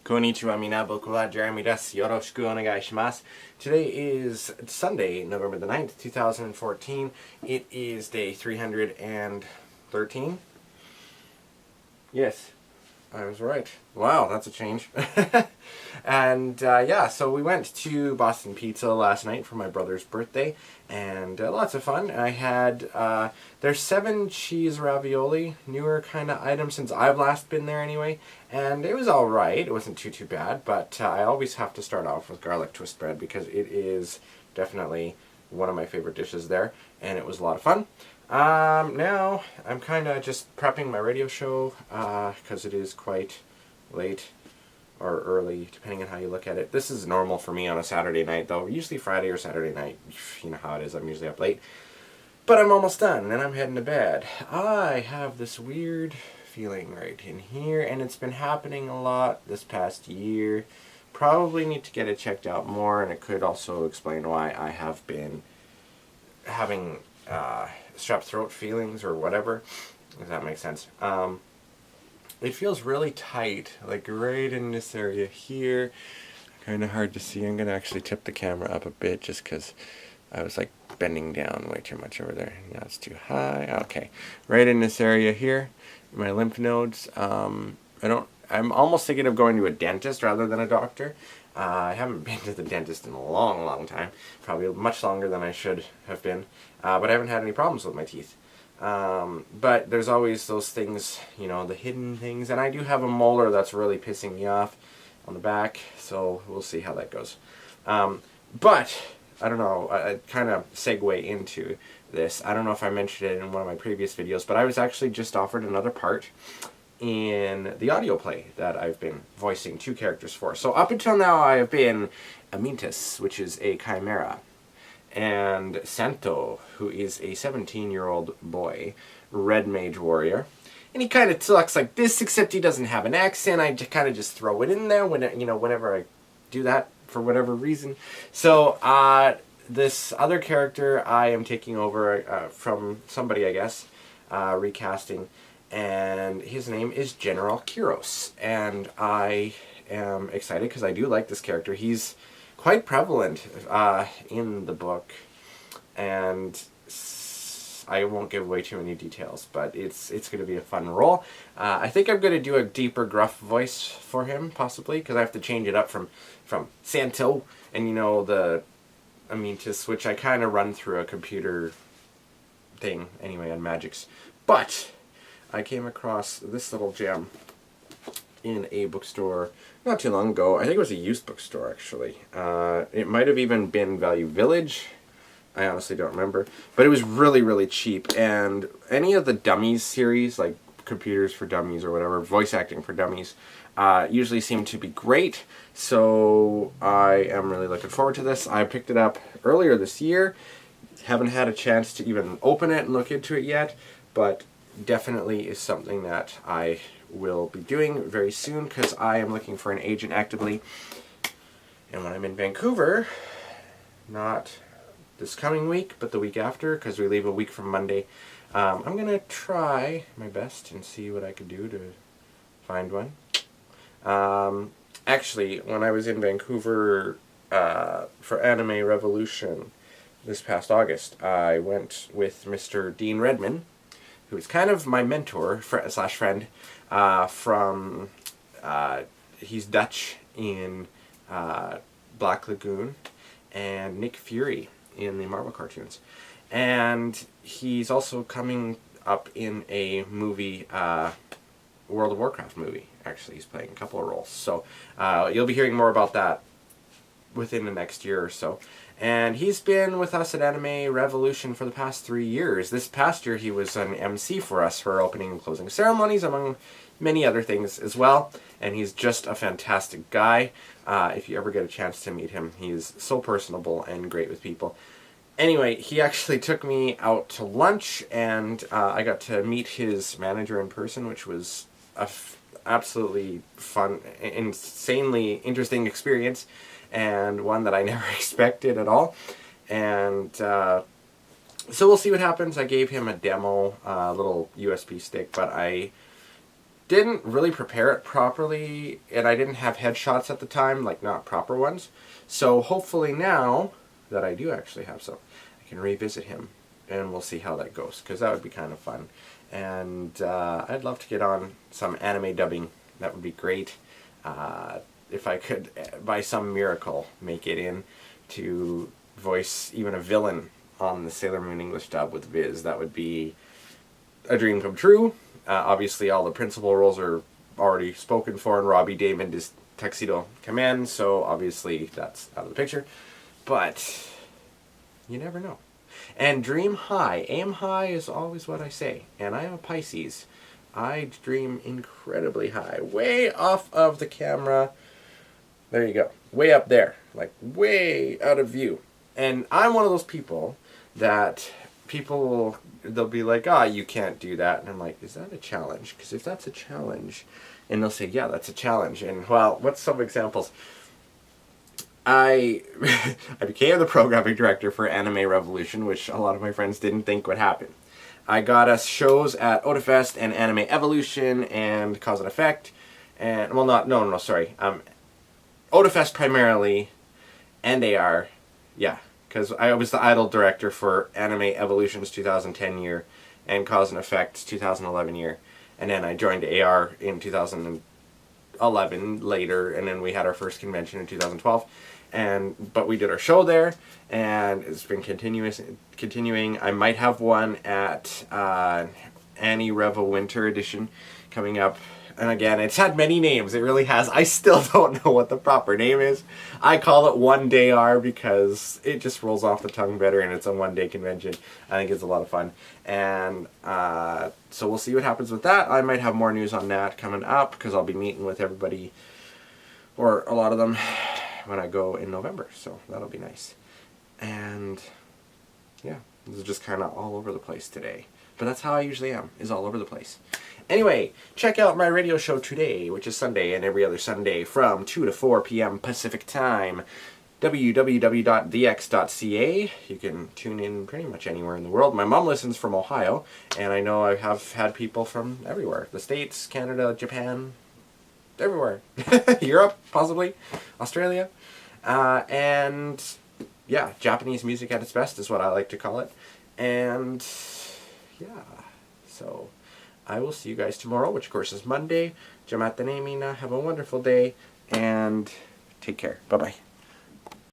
Konnichiwa minaboku wa Jeremy desu. Yoroshiku onegai shimasu. Today is Sunday, November the 9th, 2014. It is day 313. Yes, I was right. Wow, that's a change. And yeah, so we went to Boston Pizza last night for my brother's birthday, and lots of fun. I had their 7 cheese ravioli, newer kind of item since I've last been there anyway, and it was alright. It wasn't too bad, but I always have to start off with garlic twist bread because it is definitely one of my favorite dishes there, and it was a lot of fun. Now I'm kind of just prepping my radio show because it is quite late or early, depending on how you look at it. This is normal for me on a Saturday night, though. Usually Friday or Saturday night, you know how it is, I'm usually up late. But I'm almost done, and I'm heading to bed. I have this weird feeling right in here, and it's been happening a lot this past year. Probably need to get it checked out more, and it could also explain why I have been having strep throat feelings or whatever, if that makes sense. It feels really tight, like right in this area here. Kind of hard to see. I'm going to actually tip the camera up a bit just because I was like bending down way too much over there. Now it's too high. Okay. Right in this area here, my lymph nodes. I'm almost thinking of going to a dentist rather than a doctor. I haven't been to the dentist in a long time. Probably much longer than I should have been. But I haven't had any problems with my teeth. But there's always those things, you know, the hidden things. And I do have a molar that's really pissing me off on the back. So we'll see how that goes. But, I don't know, I kind of segue into this. I don't know if I mentioned it in one of my previous videos, but I was actually just offered another part in the audio play that I've been voicing 2 characters for. So up until now I have been Amintus, which is a chimera, and Santo, who is a 17-year-old boy, red mage warrior. And he kind of talks like this, except he doesn't have an accent. I kind of just throw it in there when, you know, whenever I do that for whatever reason. So this other character I am taking over from somebody, I guess, recasting, and his name is General Kiros. And I am excited because I do like this character. He's quite prevalent in the book, and I won't give away too many details, but it's going to be a fun role. I think I'm going to do a deeper, gruff voice for him, possibly, because I have to change it up from Santo and, you know, the Amintus, which I kind of run through a computer thing anyway on Magix. But I came across this little gem in a bookstore not too long ago. I think it was a used bookstore, actually. It might have even been Value Village. I honestly don't remember. But it was really cheap. And any of the Dummies series, like Computers for Dummies or whatever, voice acting for dummies, usually seem to be great. So I am really looking forward to this. I picked it up earlier this year. Haven't had a chance to even open it and look into it yet, but definitely is something that I will be doing very soon because I am looking for an agent actively. And when I'm in Vancouver, not this coming week, but the week after, because we leave a week from Monday, I'm going to try my best and see what I can do to find one. Actually, when I was in Vancouver for Anime Revolution this past August, I went with Mr. Dean Redman, who is kind of my mentor slash friend from, he's Dutch in Black Lagoon, and Nick Fury in the Marvel cartoons. And he's also coming up in a movie, World of Warcraft movie. Actually, he's playing a couple of roles. So you'll be hearing more about that within the next year or so. And he's been with us at Anime Revolution for the past 3 years. This past year he was an MC for us for opening and closing ceremonies, among many other things as well. And he's just a fantastic guy. If you ever get a chance to meet him, he's so personable and great with people. Anyway, he actually took me out to lunch, and I got to meet his manager in person, which was a absolutely fun, insanely interesting experience, and one that I never expected at all. And so we'll see what happens. I gave him a demo, little USB stick, but I didn't really prepare it properly, and I didn't have headshots at the time, like not proper ones. So hopefully now that I do actually have some, I can revisit him, and we'll see how that goes, because that would be kind of fun. And I'd love to get on some anime dubbing. That would be great. If I could, by some miracle, make it in to voice even a villain on the Sailor Moon English dub with Viz, that would be a dream come true. Obviously, all the principal roles are already spoken for, and Robbie Damon is Tuxedo Command, so obviously that's out of the picture. But you never know. And dream high. Aim high is always what I say. And I am a Pisces. I dream incredibly high. Way off of the camera. There you go. Way up there. Like, way out of view. And I'm one of those people that people, they'll be like, you can't do that. And I'm like, is that a challenge? Because if that's a challenge, and they'll say, yeah, that's a challenge. And, well, what's some examples? I became the programming director for Anime Revolution, which a lot of my friends didn't think would happen. I got us shows at Otafest and Anime Evolution and Cause and Effect. And, well, sorry. Otafest primarily, and AR, yeah, because I was the idol director for Anime Evolution's 2010 year and Cause and Effect's 2011 year, and then I joined AR in 2011 later, and then we had our first convention in 2012, but we did our show there, and it's been continuing. I might have one at Annie Revo Winter Edition coming up. And again, it's had many names. It really has. I still don't know what the proper name is. I call it One Day R because it just rolls off the tongue better, and it's a one-day convention. I think it's a lot of fun. And so we'll see what happens with that. I might have more news on that coming up because I'll be meeting with everybody, or a lot of them, when I go in November. So that'll be nice. And yeah, this is just kind of all over the place today. But that's how I usually am, is all over the place. Anyway, check out my radio show today, which is Sunday and every other Sunday from 2 to 4 p.m. Pacific Time. www.dx.ca. You can tune in pretty much anywhere in the world. My mom listens from Ohio, and I know I have had people from everywhere. The States, Canada, Japan, everywhere. Europe, possibly. Australia. And yeah, Japanese music at its best is what I like to call it. And yeah, so I will see you guys tomorrow, which of course is Monday. Jamata Mina. Have a wonderful day, and take care. Bye-bye.